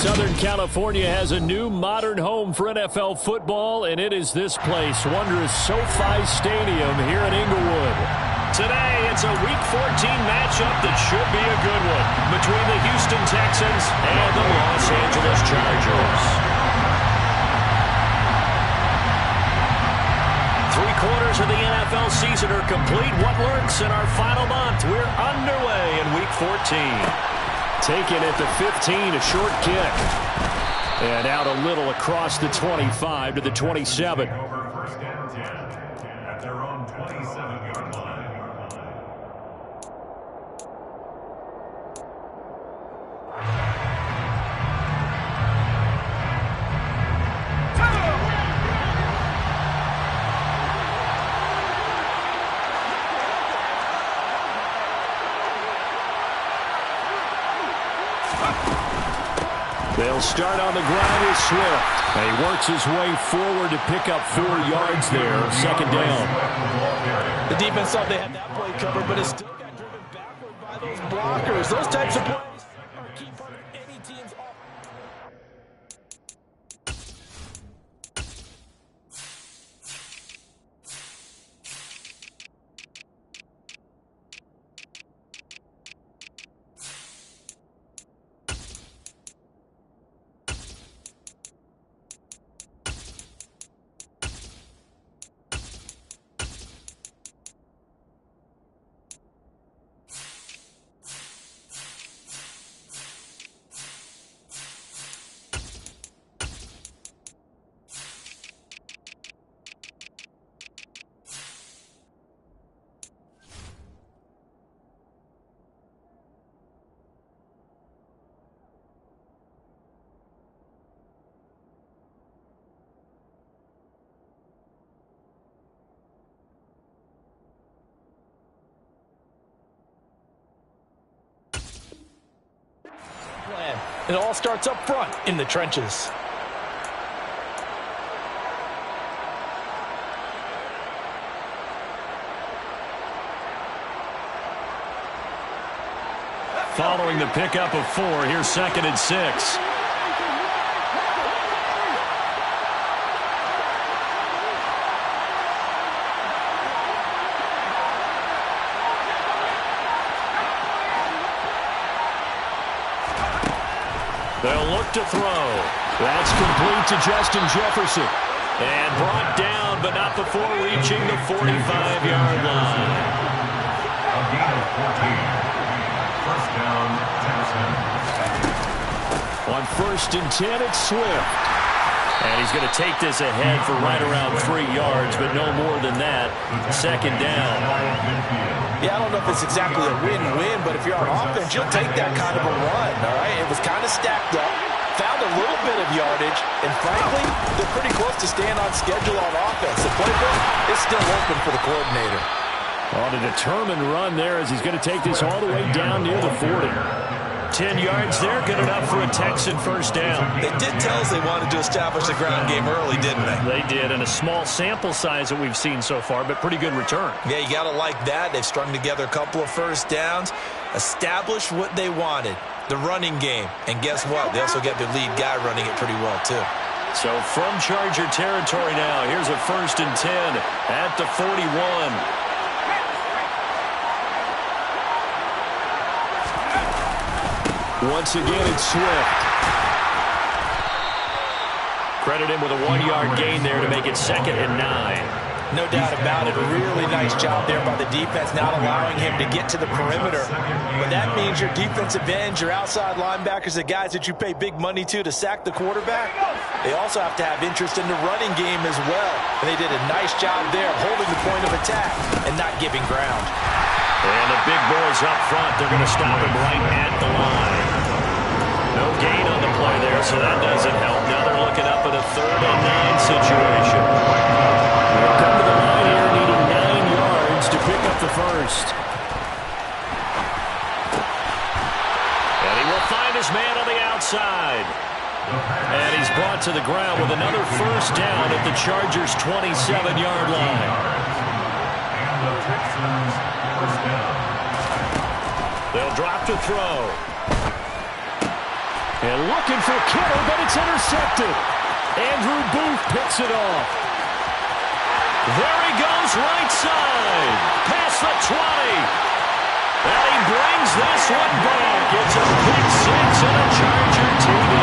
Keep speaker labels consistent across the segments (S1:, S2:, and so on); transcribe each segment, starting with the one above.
S1: Southern California has a new modern home for NFL football, and it is this place, wondrous SoFi Stadium here in Inglewood. Today, it's a Week 14 matchup that should be a good one between the Houston Texans and the Los Angeles Chargers. 3/4 of the NFL season are complete. What lurks in our final month? We're underway in Week 14. Taken at the 15, a short kick. And out a little across the 25 to the 27.
S2: Over first down 10 at their own 27-yard line.
S1: They'll start on the ground with Swift. And he works his way forward to pick up 4 yards there, second down.
S3: The defense thought they had that play covered, but it still got driven backward by those blockers. Those types of plays are a key part of any team's offense. It all starts up front in the trenches.
S1: Following the pickup of 4, here's 2nd and 6. They'll look to throw. That's complete to Justin Jefferson. And brought down, but not before reaching the 45-yard line.
S2: A gain of 14. First down, Tennessee.
S1: On 1st and 10, it's Swift. And he's going to take this ahead for right around 3 yards, but no more than that. Second down.
S3: Yeah, I don't know if it's exactly a win-win, but if you're on offense, you'll take that kind of a run, all right? It was kind of stacked up, found a little bit of yardage, and frankly, they're pretty close to staying on schedule on offense. The playbook is still open for the coordinator.
S1: On a determined run there as he's going to take this all the way down near the 40. 10 yards there, good enough for a Texan first down.
S3: They did tell us they wanted to establish the ground game early, didn't they?
S1: They did, and a small sample size that we've seen so far, but pretty good return.
S3: Yeah, you got to like that. They've strung together a couple of first downs, established what they wanted, the running game. And guess what? They also got their lead guy running it pretty well, too.
S1: So from Charger territory now, here's a 1st and 10 at the 41. Once again, it's Swift. Credit him with a 1-yard gain there to make it 2nd and 9.
S3: No doubt about it. A really nice job there by the defense, not allowing him to get to the perimeter. But that means your defensive ends, your outside linebackers, the guys that you pay big money to sack the quarterback, they also have to have interest in the running game as well. And they did a nice job there holding the point of attack and not giving ground.
S1: And the big boys up front, they're going to stop him right at the line. No gain on the play there, so that doesn't help. Now they're looking up at a 3rd and 9 situation. They'll come to the line here, needing 9 yards to pick up the first. And he will find his man on the outside. And he's brought to the ground with another first down at the Chargers' 27-yard line.
S2: And the Texans first down.
S1: They'll drop to throw. And looking for Kittle, but it's intercepted. Andrew Booth picks it off. There he goes, right side. Past the 20. And he brings this one back. It's a pick six and a Charger TD.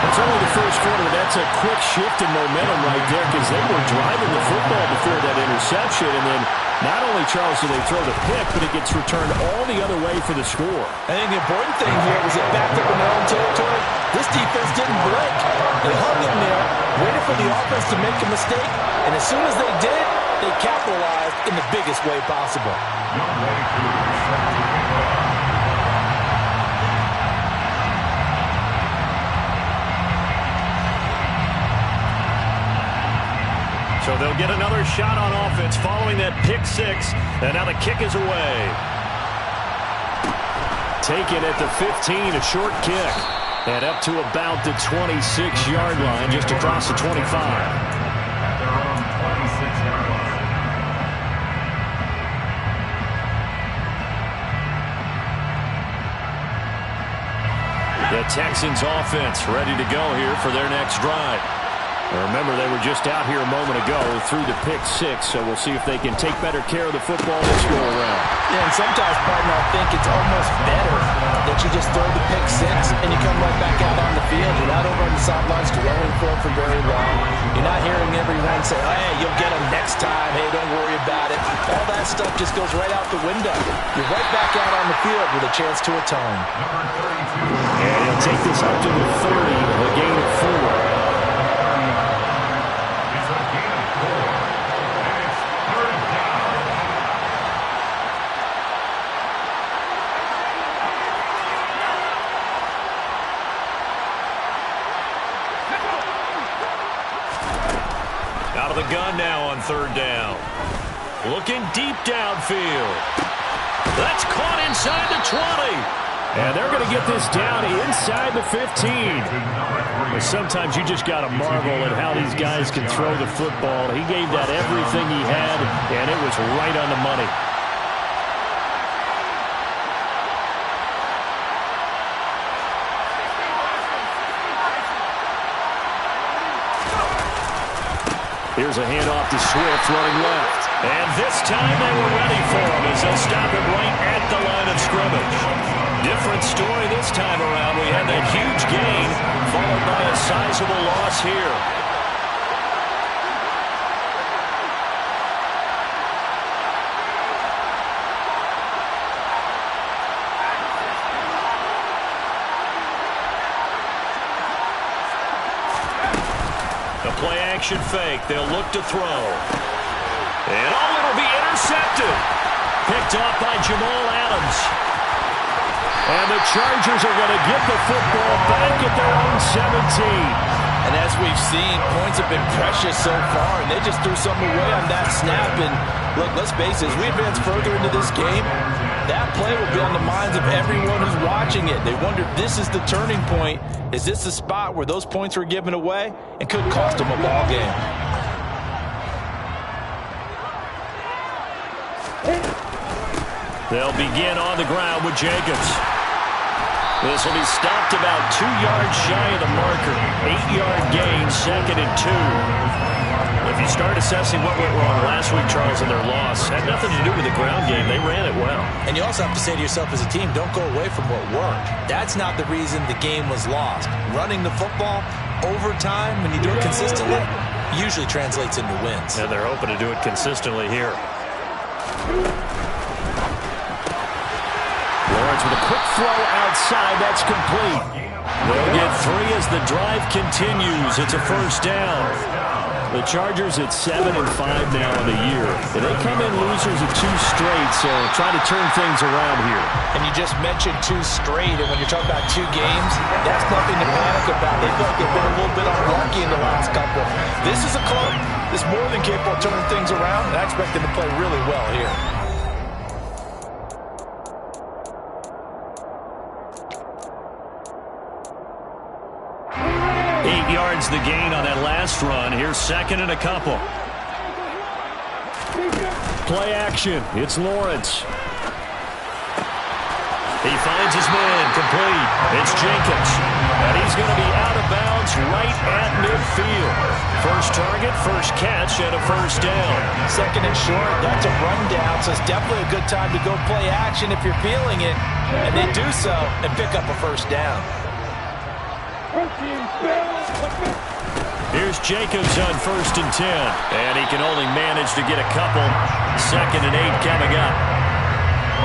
S1: It's only the first quarter. That's a quick shift in momentum right there because they were driving the football before that interception. And then not only, Charles, do they throw the pick, but it gets returned all the other way for the score.
S3: I think the important thing here was it backed up in their own territory. This defense didn't blink. They hung in there, waited for the offense to make a mistake, and as soon as they did, they capitalized in the biggest way possible.
S1: So they'll get another shot on offense following that pick six. And now the kick is away. Taken at the 15, a short kick. And up to about the 26-yard line, just across the 25. The Texans offense ready to go here for their next drive. Remember, they were just out here a moment ago through the pick six, so we'll see if they can take better care of the football this go-around.
S3: Yeah, and sometimes, partner, I think it's almost better that you just throw the pick six and you come right back out on the field. You're not over on the sidelines dwelling for it for very long. You're not hearing everyone say, hey, you'll get them next time. Hey, don't worry about it. All that stuff just goes right out the window. You're right back out on the field with a chance to atone.
S1: And he'll take this up to the 30, a gain of 4. Out of the gun now on third down. Looking deep downfield. That's caught inside the 20. And they're going to get this down inside the 15. But sometimes you just got to marvel at how these guys can throw the football. He gave that everything he had, and it was right on the money. Here's a handoff to Swift running left. And this time they were ready for him as they'll stop it right at the line of scrimmage. Different story this time around. We had that huge gain followed by a sizable loss here. The play action fake. They'll look to throw. And it'll be intercepted. Picked off by Jamal Adams. And the Chargers are going to get the football back at their own 17.
S3: And as we've seen, points have been precious so far, and they just threw something away on that snap. And look, let's face it, as we advance further into this game, that play will be on the minds of everyone who's watching it. They wonder if this is the turning point. Is this the spot where those points were given away and could cost them a ball game?
S1: They'll begin on the ground with Jacobs. This will be stopped about 2 yards shy of the marker. 8-yard gain, 2nd and 2. If you start assessing what went wrong last week, Charles, in their loss, had nothing to do with the ground game. They ran it well.
S3: And you also have to say to yourself as a team, don't go away from what worked. That's not the reason the game was lost. Running the football over time, when you do it consistently, usually translates into wins.
S1: And they're hoping to do it consistently here. Lawrence with a quick throw outside. That's complete. They'll get 3 as the drive continues. It's a first down. The Chargers at 7-5 now in the year. And they come in losers of 2 straight, so try to turn things around here.
S3: And you just mentioned 2 straight, and when you're talking about 2 games, that's nothing to panic about. They feel like they've been a little bit unlucky in the last couple. This is a club that's more than capable of turning things around, and I expect them to play really well here.
S1: The gain on that last run. Here's 2nd and a couple. Play action. It's Lawrence. He finds his man, complete. It's Jacobs. And he's going to be out of bounds right at midfield. First target, first catch, and a first down.
S3: Second and short, that's a rundown, so it's definitely a good time to go play action if you're feeling it. And they do so and pick up a first down.
S1: Here's Jacobs on 1st and 10. And he can only manage to get a couple. 2nd and 8 coming up.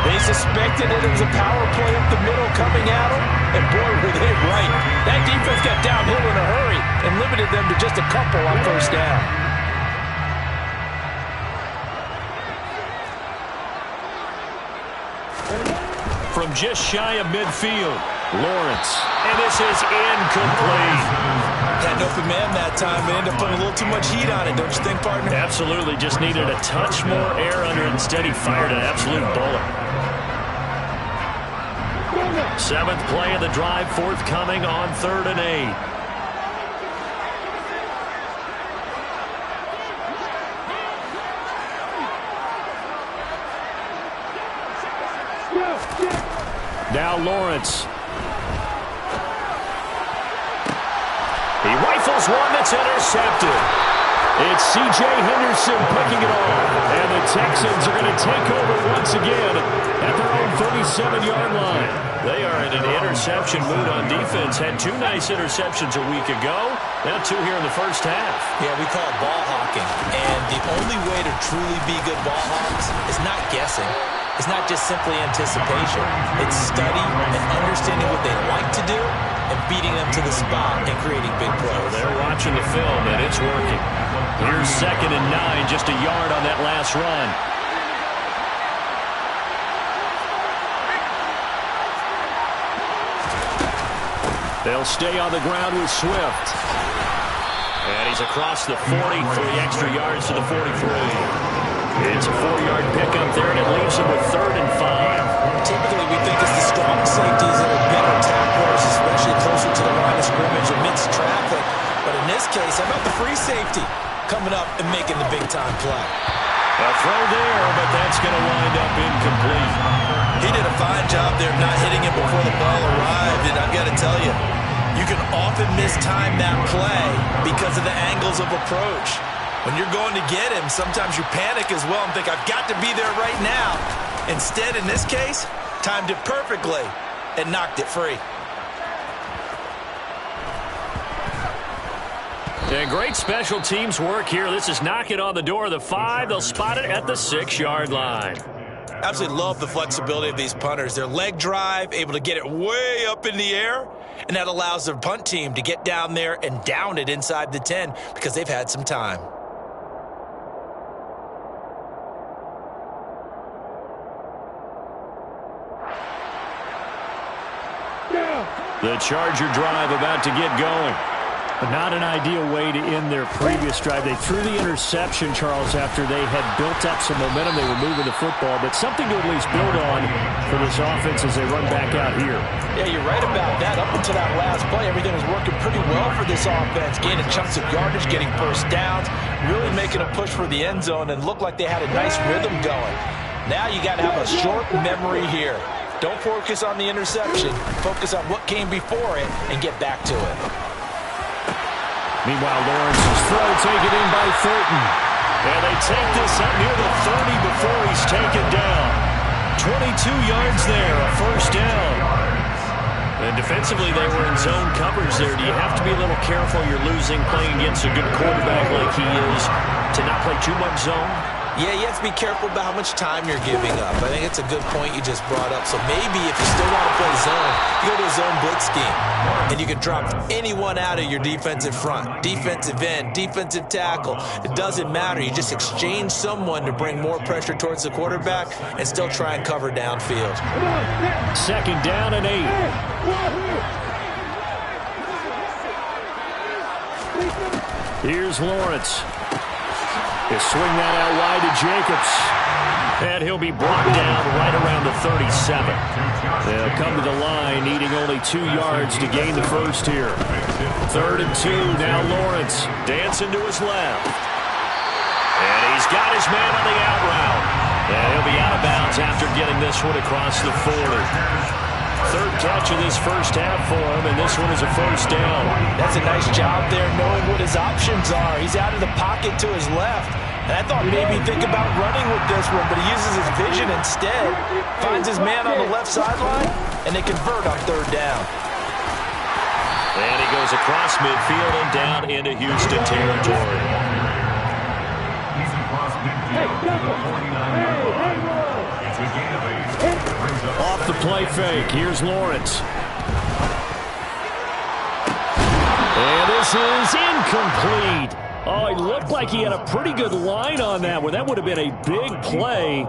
S3: They suspected it was a power play up the middle coming at them, and boy, were they right. That defense got downhill in a hurry and limited them to just a couple on first down.
S1: From just shy of midfield, Lawrence. And this is incomplete.
S3: Had an open man that time, but ended up putting a little too much heat on it, don't you think, partner?
S1: Absolutely. Just needed a touch more air under it. Instead, he fired an absolute bullet. 7th play of the drive, forthcoming on 3rd and 8. Now Lawrence. He rifles one that's intercepted. It's C.J. Henderson picking it off. And the Texans are going to take over once again at their own 37-yard line. They are in an interception mood on defense. Had 2 nice interceptions a week ago. Now 2 here in the first half.
S3: Yeah, we call it ball hawking. And the only way to truly be good ball hawks is not guessing. It's not just simply anticipation. It's study and understanding what they like to do and beating them to the spot and creating big plays.
S1: They're watching the film, and it's working. Here's 2nd and 9, just a yard on that last run. They'll stay on the ground with Swift. And he's across the 40 for the extra yards to the 43. It's a 4-yard pickup there, and it leaves him with 3rd and 5.
S3: Typically, we think it's the strong safeties that are better tacklers, especially closer to the line of scrimmage amidst traffic. But in this case, how about the free safety coming up and making the big-time play?
S1: A throw there, but that's going to wind up incomplete.
S3: He did a fine job there not hitting it before the ball arrived, and I've got to tell you, you can often mistime that play because of the angles of approach. When you're going to get him, sometimes you panic as well and think, I've got to be there right now. Instead, in this case, timed it perfectly and knocked it free.
S1: And great special teams work here. This is knocking on the door of the 5. They'll spot it at the 6-yard line.
S3: Absolutely love the flexibility of these punters. Their leg drive, able to get it way up in the air, and that allows their punt team to get down there and down it inside the 10 because they've had some time.
S1: The Charger drive about to get going. But not an ideal way to end their previous drive. They threw the interception, Charles, after they had built up some momentum. They were moving the football, but something to at least build on for this offense as they run back out here.
S3: Yeah, you're right about that. Up until that last play, everything was working pretty well for this offense. Gaining chunks of yardage, getting first downs, really making a push for the end zone, and looked like they had a nice rhythm going. Now you got to have a short memory here. Don't focus on the interception. Focus on what came before it and get back to it.
S1: Meanwhile, Lawrence's throw taken in by Thornton. And they take this up near the 30 before he's taken down. 22 yards there, a first down. And defensively, they were in zone coverage there. Do you have to be a little careful you're losing playing against a good quarterback like he is to not play too much zone?
S3: Yeah, you have to be careful about how much time you're giving up. I think it's a good point you just brought up. So maybe if you still want to play zone, you go to a zone blitz scheme. And you can drop anyone out of your defensive front. Defensive end, defensive tackle. It doesn't matter. You just exchange someone to bring more pressure towards the quarterback and still try and cover downfield.
S1: 2nd down and 8. Here's Lawrence. He'll swing that out wide to Jacobs. And he'll be brought down right around the 37. They'll come to the line, needing only 2 yards to gain the first here. 3rd and 2, now Lawrence dancing to his left. And he's got his man on the out route. And he'll be out of bounds after getting this one across the 40. Third catch of this first half for him, and this one is a first down.
S3: That's a nice job there knowing what his options are. He's out of the pocket to his left. And I thought maybe think about running with this one, but he uses his vision instead. Finds his man on the left sideline, and they convert on third down.
S1: And he goes across midfield and down into Houston territory.
S2: He's across midfield to the 49-yard line. It's a gain of 8.
S1: Off the play fake, here's Lawrence. And this is incomplete. Oh, he looked like he had a pretty good line on that one. That would have been a big play,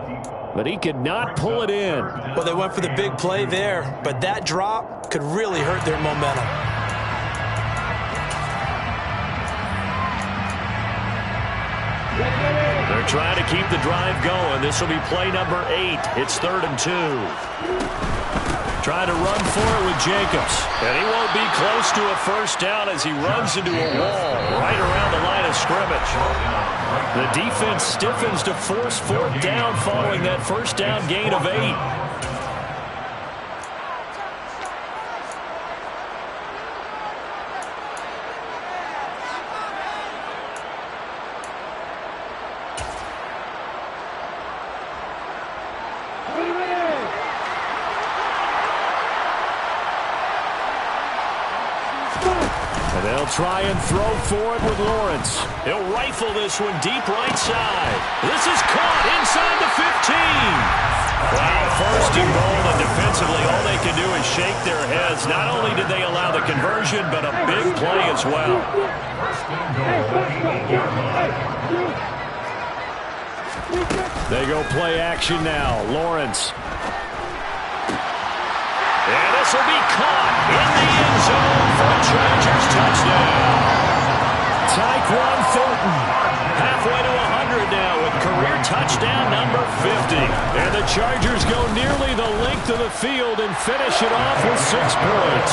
S1: but he could not pull it in.
S3: Well, they went for the big play there, but that drop could really hurt their momentum.
S1: They're trying to keep the drive going. This will be play number 8. It's 3rd and 2. Trying to run for it with Jacobs. And he won't be close to a first down as he runs into a wall right around the line of scrimmage. The defense stiffens to force 4th down following that first down gain of 8. They'll try and throw for it with Lawrence. He'll rifle this one deep right side. This is caught inside the 15. Wow, 1st and goal, and defensively all they can do is shake their heads. Not only did they allow the conversion, but a big play as well. They go play action now. Lawrence. And this will be caught in the end zone for a Chargers touchdown. Tyquan Thornton, halfway to 100 now with career touchdown number 50. And the Chargers go nearly the length of the field and finish it off with 6 points.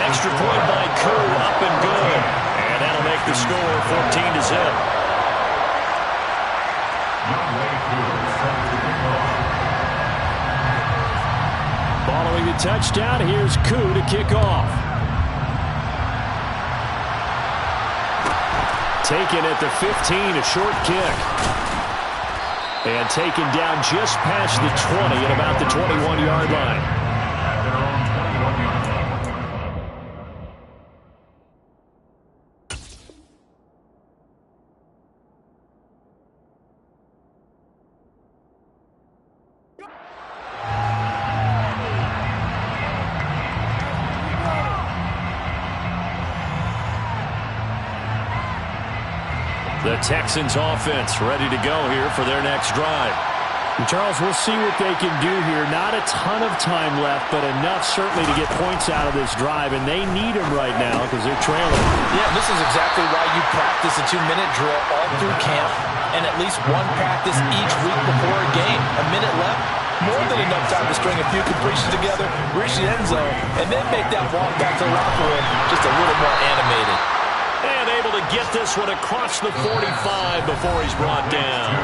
S1: Extra point by Koo, up and good. And that'll make the score 14-0. Following the touchdown, here's Koo to kick off. Taken at the 15, a short kick. And taken down just past the 20 at about the 21-yard line. The Texans offense ready to go here for their next drive. And Charles, we'll see what they can do here. Not a ton of time left, but enough certainly to get points out of this drive, and they need them right now because they're trailing.
S3: Yeah, this is exactly why you practice a 2-minute drill all through camp and at least one practice each week before a game. A minute left, more than enough time to string a few completions together, reach the end zone, and then make that walk back to the locker room just a little more animated.
S1: And able to get this one across the 45 before he's brought down.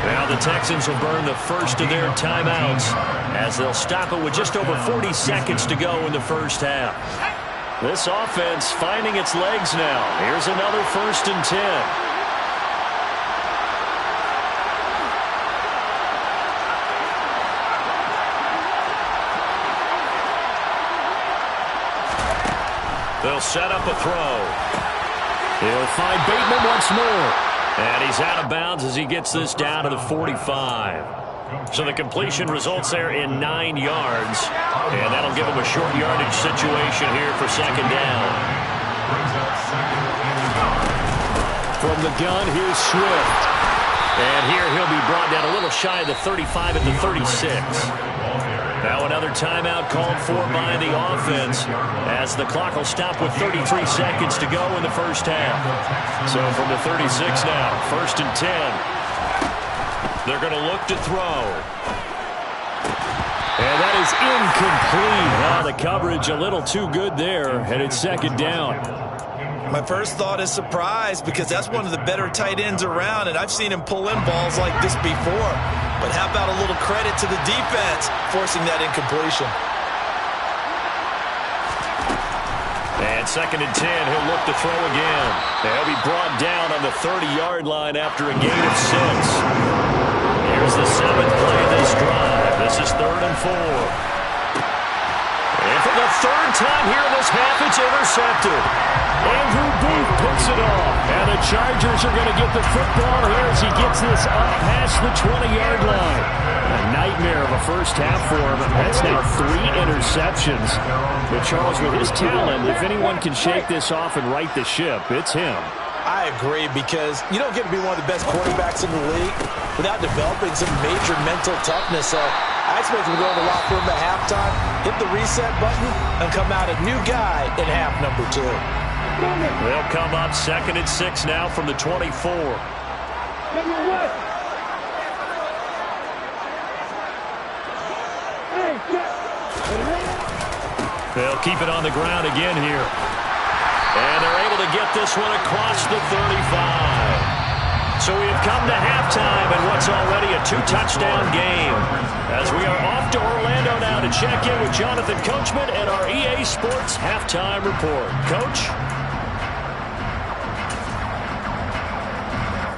S1: Now the Texans will burn the first of their timeouts as they'll stop it with just over 40 seconds to go in the first half. This offense finding its legs now. Here's another 1st and 10. They'll set up a throw. He'll find Bateman once more. And he's out of bounds as he gets this down to the 45. So the completion results there in 9 yards. And that'll give him a short yardage situation here for 2nd down. From the gun, here's Swift. And here he'll be brought down a little shy of the 35 at the 36. Now another timeout called for by the offense as the clock will stop with 33 seconds to go in the first half. So from the 36 now, 1st and 10. They're going to look to throw. And that is incomplete. Now the coverage a little too good there, and it's 2nd down.
S3: My first thought is surprise because that's one of the better tight ends around, and I've seen him pull in balls like this before. But how about a little credit to the defense forcing that incompletion?
S1: And 2nd and 10, he'll look to throw again. And he'll be brought down on the 30-yard line after a gain of 6. Here's the 7th play of this drive. This is 3rd and 4. And for the 3rd time here in this half, it's intercepted. Andrew Booth picks it off. And the Chargers are going to get the football here as he gets this up past the 20-yard line. A nightmare of a first half for him. That's now 3 interceptions. But Charles, with his talent, if anyone can shake this off and right the ship, it's him.
S3: I agree, because you don't get to be one of the best quarterbacks in the league without developing some major mental toughness. So I expect him to go in the locker room at halftime, hit the reset button, and come out a new guy in half number 2.
S1: They'll come up 2nd and 6 now from the 24. They'll keep it on the ground again here. And they're able to get this one across the 35. So we have come to halftime in what's already a 2-touchdown game. As we are off to Orlando now to check in with Jonathan Coachman and our EA Sports Halftime Report. Coach?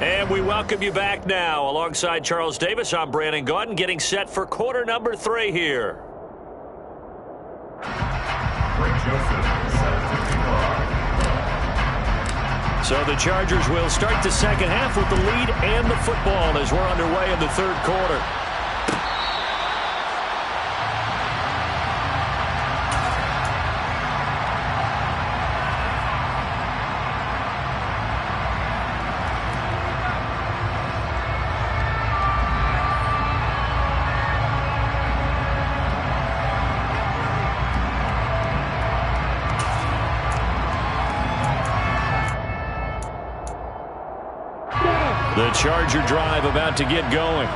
S1: And we welcome you back now. Alongside Charles Davis, I'm Brandon Gaudin, getting set for quarter number 3 here. So the Chargers will start the second half with the lead and the football as we're underway in the 3rd quarter. The Charger drive about to get going.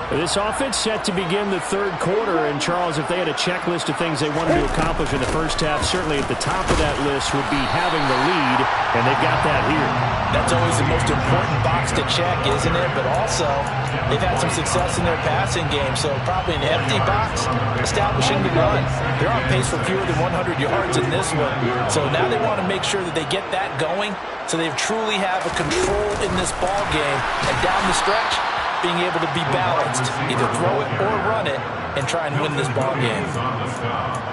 S1: This offense set to begin the 3rd quarter. And, Charles, if they had a checklist of things they wanted to accomplish in the first half, certainly at the top of that list would be having the lead, and they've got that here.
S3: That's always the most important box to check, isn't it? But also, they've had some success in their passing game, so probably an empty box, establishing the run. They're on pace for fewer than 100 yards in this one. So now they want to make sure that they get that going so they truly have a control in this ball game. And down the stretch, being able to be balanced, either throw it or run it, and try and win this ball game.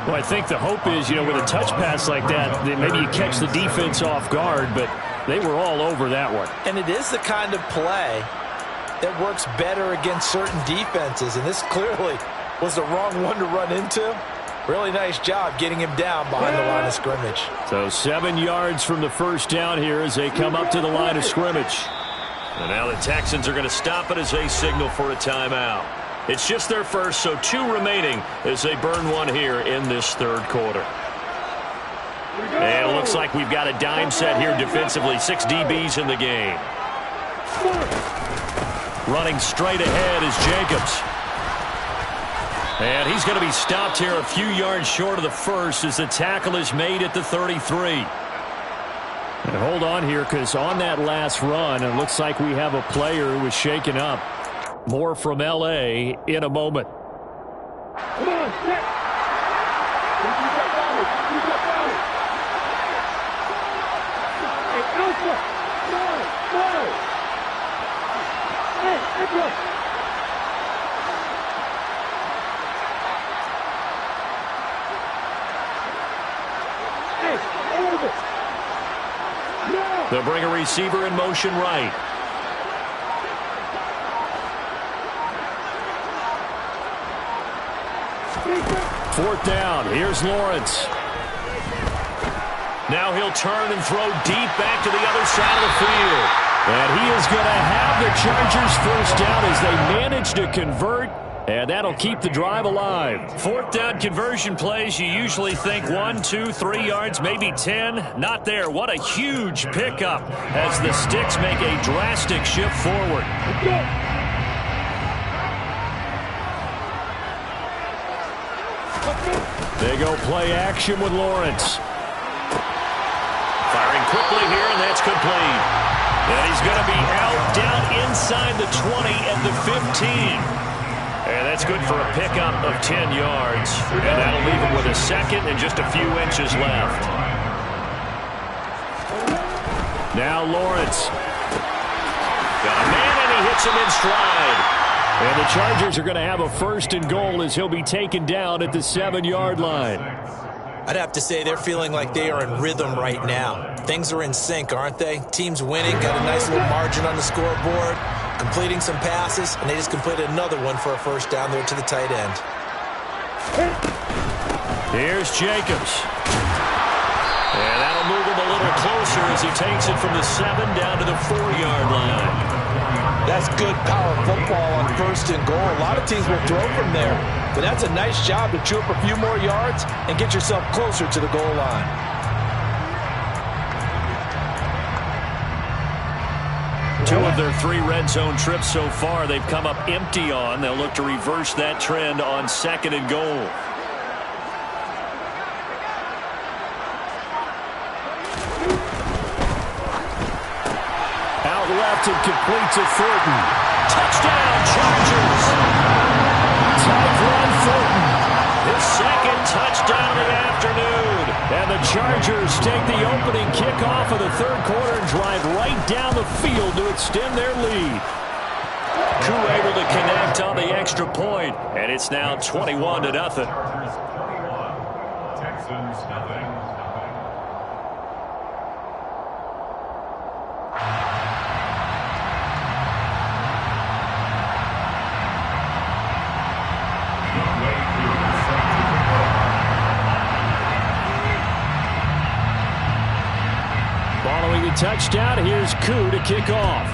S1: Well, I think the hope is, with a touch pass like that maybe you catch the defense off guard, but they were all over that one.
S3: And it is the kind of play that works better against certain defenses, and this clearly was the wrong one to run into. Really nice job getting him down behind the line of scrimmage.
S1: So 7 yards from the first down here as they come up to the line of scrimmage. And now the Texans are going to stop it as they signal for a timeout. It's just their first, so 2 remaining as they burn one here in this 3rd quarter. And it looks like we've got a dime set here defensively. 6 DBs in the game. Running straight ahead is Jacobs. And he's going to be stopped here a few yards short of the first as the tackle is made at the 33. And hold on here, because on that last run, it looks like we have a player who was shaken up. More from L.A. in a moment.
S4: Come on, set. Hey, Alpha. No. Hey, Edward. Hey, over.
S1: They'll bring a receiver in motion right. Fourth down. Here's Lawrence. Now he'll turn and throw deep back to the other side of the field. And he is going to have the Chargers first down as they manage to convert. And that'll keep the drive alive. 4th down conversion plays, you usually think 1, 2, 3 yards, maybe 10. Not there. What a huge pickup as the Sticks make a drastic shift forward. They go play action with Lawrence. Firing quickly here, and that's complete. And he's going to be out down inside the 20 at the 15. And that's good for a pickup of 10 yards. And that'll leave him with a second and just a few inches left. Now Lawrence. Got a man, and he hits him in stride. And the Chargers are going to have a 1st and goal as he'll be taken down at the 7-yard line.
S3: I'd have to say they're feeling like they are in rhythm right now. Things are in sync, aren't they? Team's winning, got a nice little margin on the scoreboard, completing some passes, and they just completed another one for a 1st down there to the tight end.
S1: Here's Jacobs. And that'll move him a little closer as he takes it from the 7 down to the 4-yard line.
S3: That's good power football on 1st and goal. A lot of teams will throw from there, but that's a nice job to chew up a few more yards and get yourself closer to the goal line.
S1: Two of their 3 red zone trips so far they've come up empty on. They'll look to reverse that trend on 2nd and goal. Out left and complete to Thornton. Touchdown, Chargers! Tyquan Thornton, his 2nd touchdown of the afternoon. And the Chargers take the opening kickoff of the 3rd quarter and drive right down the field to extend their lead. Koo able to connect on the extra point, and it's now 21-0.
S2: Texans nothing.
S1: Following the touchdown, here's Koo to kick off.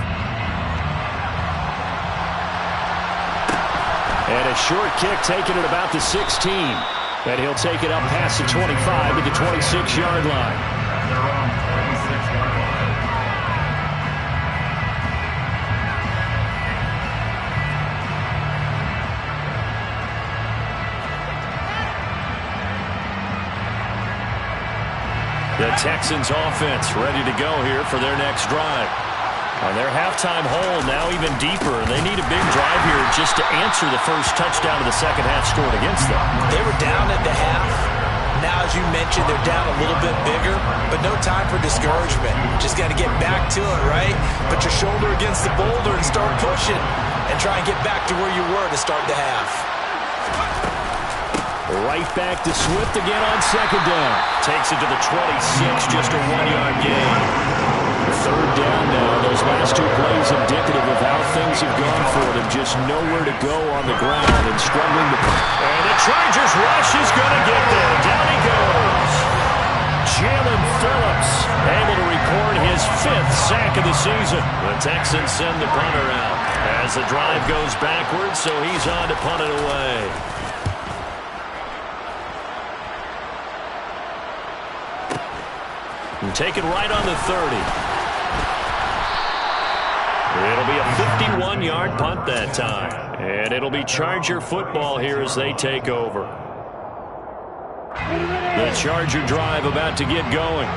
S1: And a short kick taken at about the 16. And he'll take it up past the 25 to the 26-yard line.
S2: They're on 26-yard line.
S1: The Texans offense ready to go here for their next drive. On their halftime hole now even deeper, and they need a big drive here just to answer the first touchdown of the second half scored against them.
S3: They were down at the half. Now, as you mentioned, they're down a little bit bigger, but no time for discouragement. Just got to get back to it, right? Put your shoulder against the boulder and start pushing, and try and get back to where you were to start the half.
S1: Right back to Swift again on 2nd down. Takes it to the 26, just a 1-yard gain. 3rd down now. Those last 2 plays indicative of how things have gone for them. Just nowhere to go on the ground and struggling to... And the Chargers rush is going to get there. Down he goes. Jalen Phillips able to record his 5th sack of the season. The Texans send the punter out as the drive goes backwards, so he's on to punt it away. And taken right on the 30. It'll be a 51-yard punt that time. And it'll be Charger football here as they take over. The Charger drive about to get going.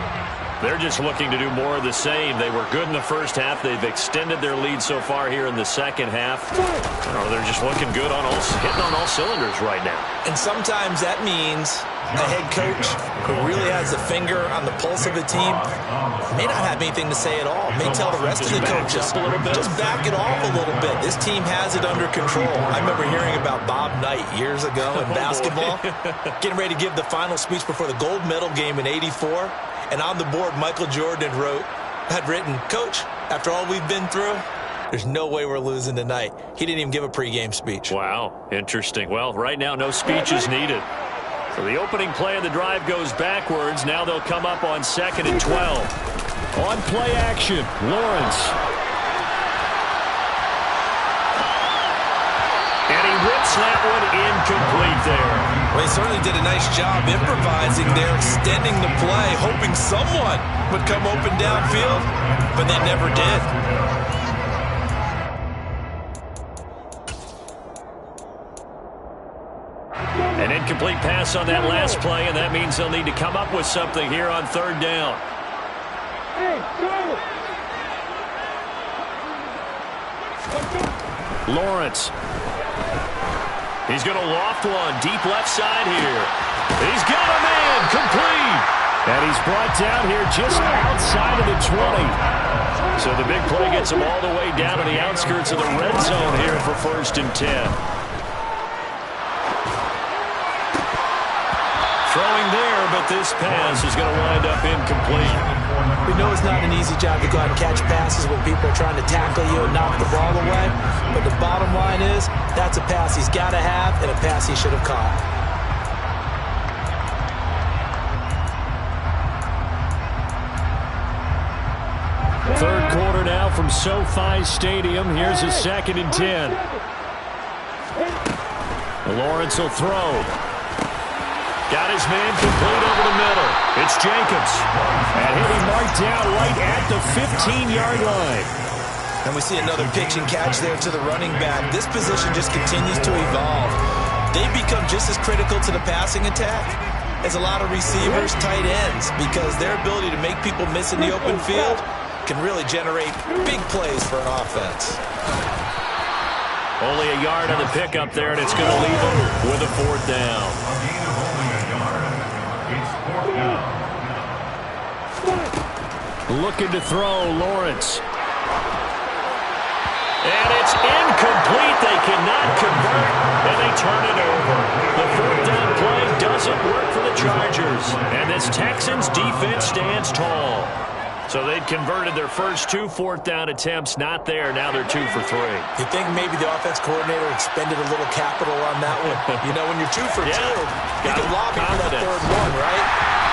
S1: They're just looking to do more of the same. They were good in the first half. They've extended their lead so far here in the second half. Oh, they're just looking good on hitting on all cylinders right now.
S3: And sometimes that means a head coach who really has a finger on the pulse of the team may not have anything to say at all. May tell the rest of the coaches, just back it off a little bit. This team has it under control. I remember hearing about Bob Knight years ago in basketball, getting ready to give the final speech before the gold medal game in '84. And on the board, Michael Jordan had written, "Coach, after all we've been through, there's no way we're losing tonight." He didn't even give a pregame speech.
S1: Wow, interesting. Well, right now, no speech is needed. So the opening play of the drive goes backwards. Now they'll come up on 2nd and 12. On play action, Lawrence. And he rips that one incomplete there.
S3: Well, he certainly did a nice job improvising there, extending the play, hoping someone would come open downfield, but they never did.
S1: An incomplete pass on that last play, and that means they'll need to come up with something here on 3rd down. Lawrence. He's going to loft one deep left side here. He's got a man complete. And he's brought down here just outside of the 20. So the big play gets him all the way down to the outskirts of the red zone here for 1st and 10. Throwing there, but this pass is going to wind up incomplete.
S3: We know it's not an easy job to go out and catch passes when people are trying to tackle you and knock the ball away. But the bottom line is, that's a pass he's got to have and a pass he should have caught.
S1: Third quarter now from SoFi Stadium. Here's a 2nd and 10. Lawrence will throw. Got his man complete over the middle. It's Jacobs. And he'll be marked down right at the 15-yard line.
S3: And we see another pitch and catch there to the running back. This position just continues to evolve. They become just as critical to the passing attack as a lot of receivers, tight ends, because their ability to make people miss in the open field can really generate big plays for an offense.
S1: Only a yard on the pickup there, and it's going to leave him with a 4th down. Looking to throw, Lawrence. And it's incomplete. They cannot convert, and they turn it over. The 4th down play doesn't work for the Chargers, and this Texans defense stands tall. So they'd converted their first 2 4th down attempts, not there. Now they're 2 for 3.
S3: You think maybe the offense coordinator expended a little capital on that one? You know, when you're 2 for 2, you can lobby for that 3rd one, right?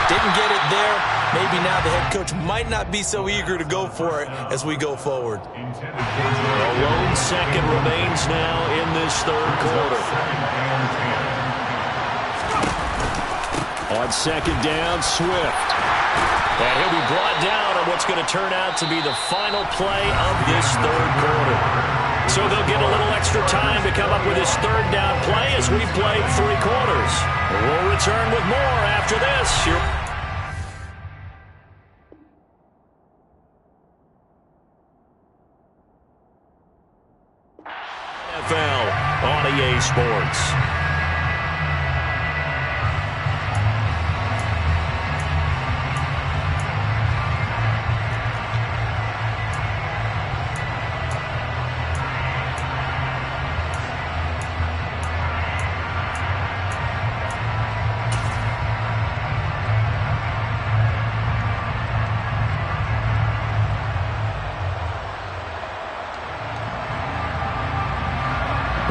S3: Didn't get it there. Maybe now the head coach might not be so eager to go for it as we go forward.
S1: A lone second remains now in this 3rd quarter. On 2nd down, Swift. And he'll be brought down on what's going to turn out to be the final play of this 3rd quarter. So they'll get a little extra time to come up with this 3rd down play as we've played 3 quarters. We'll return with more after this. NFL on EA Sports.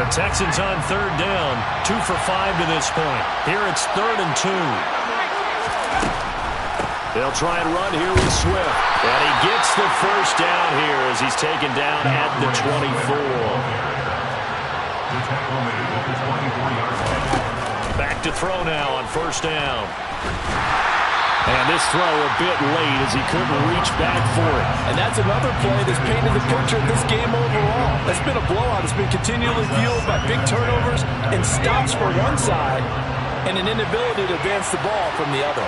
S1: The Texans on 3rd down, 2 for 5 to this point. Here it's 3rd and 2. They'll try and run here with Swift. And he gets the 1st down here as he's taken down at the 24. Back to throw now on 1st down. And this throw a bit late as he couldn't reach back for it.
S5: And that's another play that's painted the picture of this game overall. It's been a blowout. It's been continually fueled by big turnovers and stops for one side and an inability to advance the ball from the other.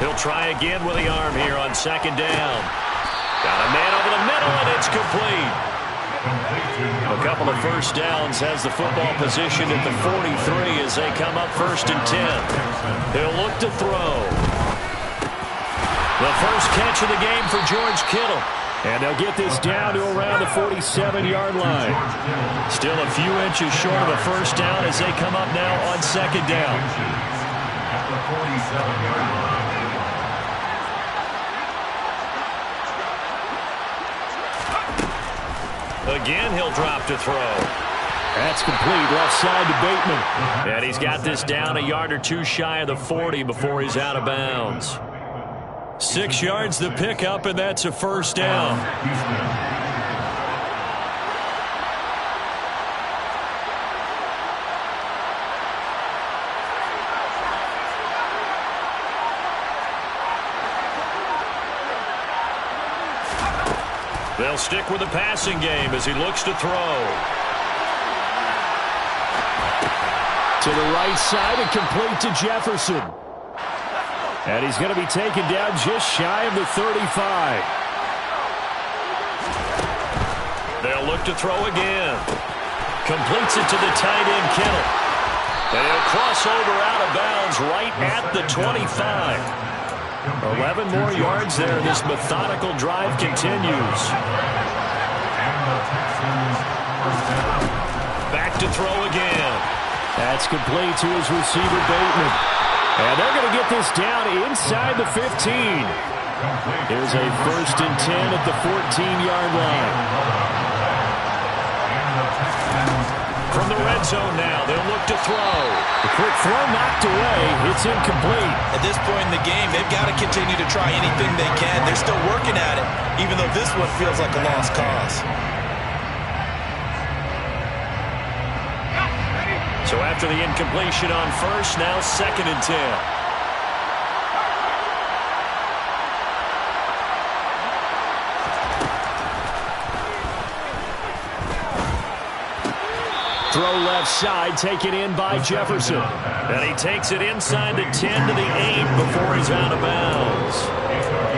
S1: He'll try again with the arm here on 2nd down. Got a man over the middle, and it's complete. A couple of 1st downs has the football position at the 43 as they come up 1st and 10. He'll look to throw. The first catch of the game for George Kittle. And they'll get this down to around the 47-yard line. Still a few inches short of a 1st down as they come up now on 2nd down.
S2: At the 47-yard line.
S1: Again, he'll drop to throw. That's complete, left side to Bateman. And he's got this down a yard or 2 shy of the 40 before he's out of bounds. 6 yards the pickup, and that's a 1st down. They'll stick with the passing game as he looks to throw. To the right side and complete to Jefferson. And he's going to be taken down just shy of the 35. They'll look to throw again. Completes it to the tight end, Kittle. They'll cross over out of bounds right at the 25. 11 more yards there. This methodical drive continues. Back to throw again. That's complete to his receiver, Bateman. And they're going to get this down inside the 15. Here's a 1st and 10 at the 14-yard line. From the red zone now, they'll look to throw. The quick throw knocked away. It's incomplete.
S3: At this point in the game, they've got to continue to try anything they can. They're still working at it, even though this one feels like a lost cause.
S1: So after the incompletion on 1st, now 2nd and 10. Throw left side, taken in by Jefferson. And he takes it inside the 10 to the 8 before he's out of bounds.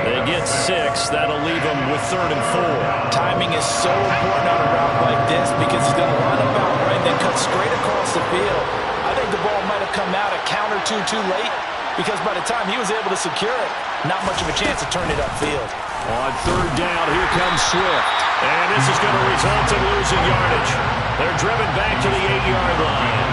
S1: They get 6. That'll leave them with 3rd and 4.
S3: Timing is so important on a route like this because he's going to line up out right and then cut straight across the field. I think the ball might have come out a count or two too late because by the time he was able to secure it, not much of a chance to turn it upfield.
S1: On 3rd down, here comes Swift. And this is going to result in losing yardage. They're driven back to the 8-yard line.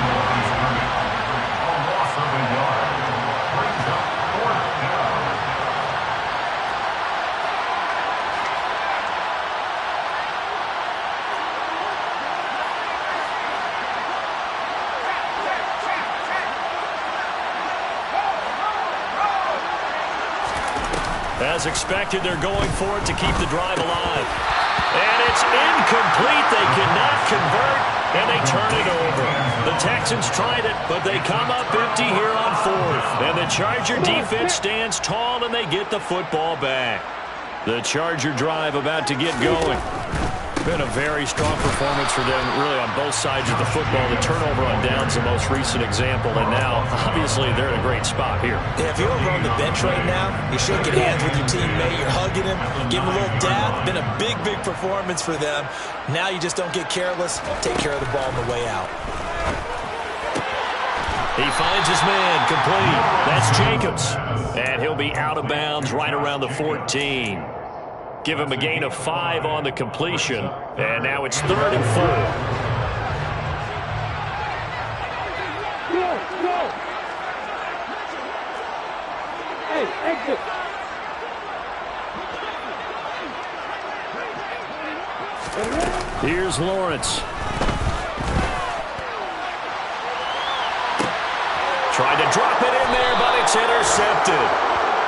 S1: As expected, they're going for it to keep the drive alive. And it's incomplete. They cannot convert, and they turn it over. The Texans tried it, but they come up empty here on 4th. And the Charger defense stands tall, and they get the football back. The Charger drive about to get going. Been a very strong performance for them, really, on both sides of the football. The turnover on downs the most recent example, and now, obviously, they're in a great spot here.
S3: Yeah, if you're over on the bench right now, you're shaking hands with your teammate, you're hugging him, giving him a little dab. Been a big, big performance for them. Now you just don't get careless. Take care of the ball on the way out.
S1: He finds his man, complete. That's Jacobs. And he'll be out of bounds right around the 14. Give him a gain of 5 on the completion. And now it's 3rd and 4.
S4: Go! Hey, exit!
S1: Here's Lawrence. Tried to drop it in there, but it's intercepted.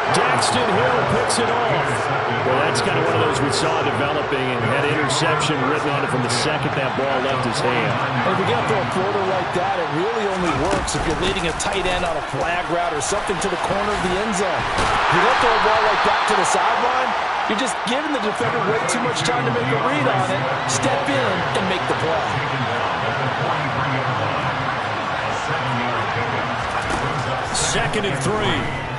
S1: Daxton Hill picks it off. Well, that's kind of one of those we saw developing and had interception written on it from the second that ball left his hand.
S5: And if you're going to throw a floater like that, it really only works if you're leading a tight end on a flag route or something to the corner of the end zone. If you don't throw a ball like that to the sideline, you're just giving the defender way too much time to make a read on it, step in, and make the play.
S1: 2nd and 3.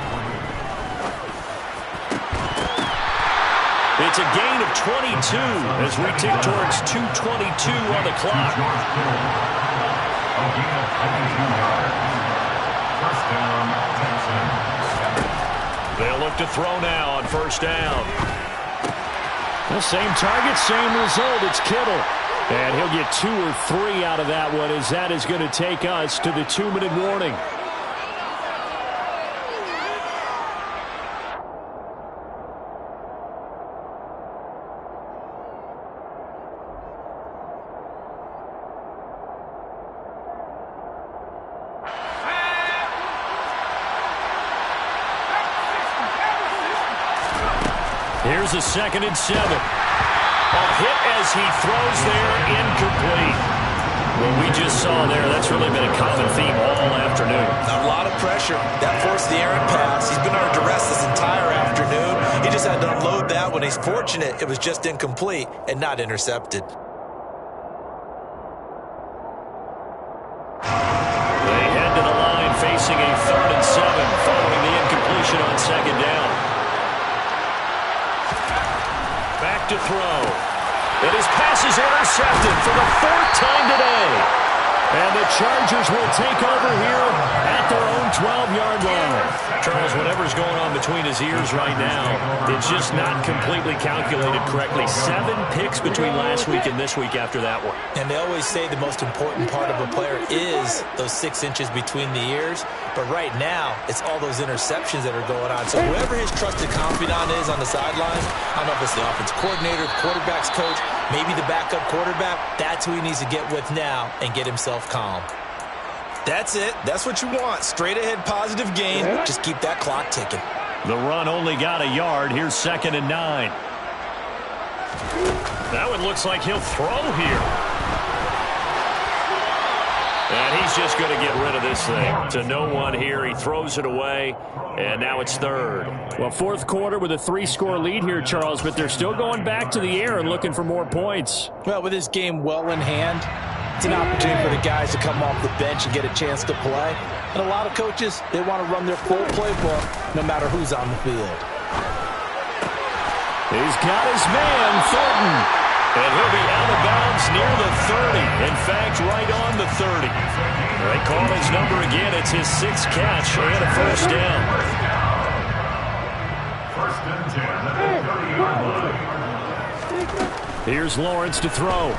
S1: It's a gain of 22 as we tick towards 2:22 on the clock. They'll look to throw now on 1st down. The same target, same result. It's Kittle. And he'll get 2 or 3 out of that one as that is going to take us to the 2-minute warning. Here's a 2nd and 7. A hit as he throws there, incomplete. What we just saw there, that's really been a common theme all afternoon.
S3: A lot of pressure. That forced the errant pass. He's been under duress this entire afternoon. He just had to unload that one. He's fortunate it was just incomplete and not intercepted.
S1: They head to the line facing a 3rd and 7 following the incompletion on 2nd down. Back to throw. And his pass is intercepted for the 4th time today. And the Chargers will take over here at their own 12-yard line.
S3: Charles, whatever's going on between his ears right now, it's just not completely calculated correctly. 7 picks between last week and this week after that one.
S5: And they always say the most important part of a player is those 6 inches between the ears. But right now, it's all those interceptions that are going on. So whoever his trusted confidant is on the sidelines, I don't know if it's the offense coordinator, the quarterback's coach, maybe the backup quarterback, that's who he needs to get with now and get himself calm. That's it. That's what you want. Straight ahead positive gain. Just keep that clock ticking.
S1: The run only got a yard. Here's 2nd and 9.
S3: That one looks like he'll throw here.
S1: And he's just going to get rid of this thing. To no one here. He throws it away. And now it's 3rd. Well, 4th quarter with a 3-score lead here, Charles. But they're still going back to the air and looking for more points.
S5: Well, with this game well in hand, it's an opportunity for the guys to come off the bench and get a chance to play. And a lot of coaches, they want to run their full playbook no matter who's on the field.
S1: He's got his man, Thornton. And he'll be out of bounds near the 30. In fact, right on the 30. They call his number again. It's his 6th catch and a 1st down.
S2: 1st and 10 at the 30-yard line.
S1: Here's Lawrence to throw.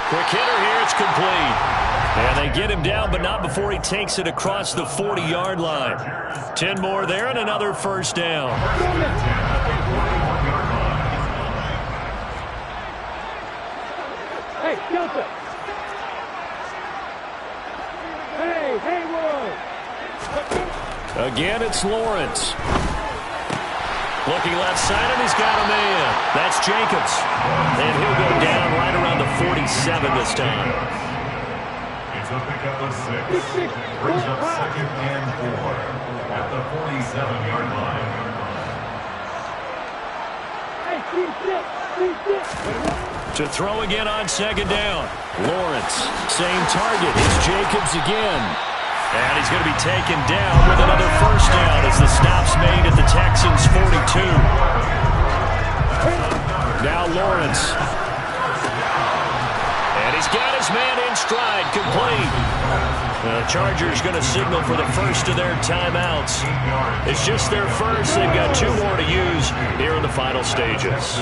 S1: Quick hitter here. It's complete. And they get him down, but not before he takes it across the 40-yard line. 10 more there and another 1st down.
S4: Hey, Joseph. Hey, Haywood.
S1: Again, it's Lawrence. Looking left side, and he's got a man. That's Jacobs. And he'll go down right around the 47 this time.
S2: It's a pickup of 6. Brings up 2nd and 4 at the 47-yard line.
S1: To throw again on 2nd down. Lawrence, same target. It's Jacobs again. And he's going to be taken down with another 1st down as the stop's made at the Texans' 42. Now Lawrence. And he's got his man in stride, complete. The Chargers going to signal for the first of their timeouts. It's just their first. They've got 2 more to use here in the final stages.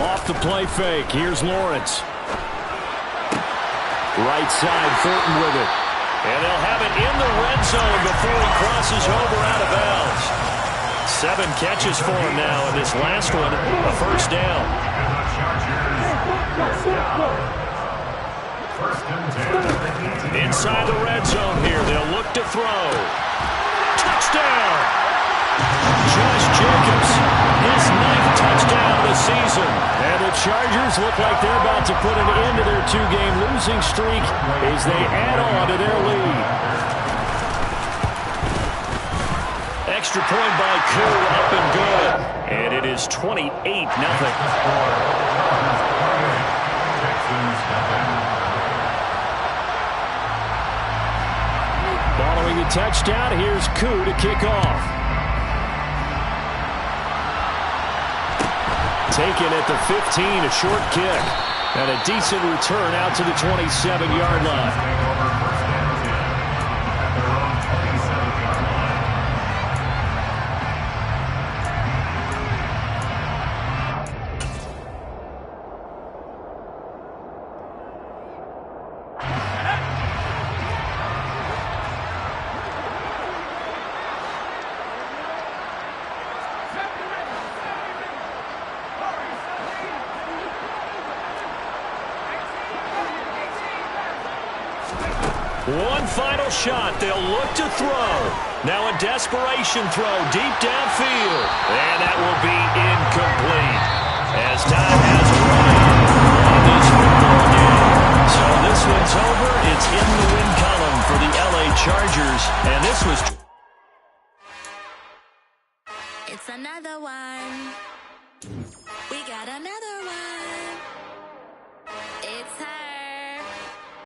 S1: Off the play fake. Here's Lawrence. Right side, Thornton with it. And they'll have it in the red zone before he crosses over out of bounds. 7 catches for him now, and this last one, a 1st down. Inside the red zone here, they'll look to throw. Touchdown! Josh Jacobs, his 9th touchdown of the season. And the Chargers look like they're about to put an end to their 2-game losing streak as they add on to their lead. Extra point by Koo, up and good. And it is 28-0. Following the touchdown, here's Koo to kick off. Taken at the 15, a short kick. And a decent return out to the 27-yard line. One final shot. They'll look to throw. Now a desperation throw deep downfield. And that will be incomplete. As time has run on this football game. So this one's over. It's in the win column for the LA Chargers. And this was...
S6: It's another one. We got another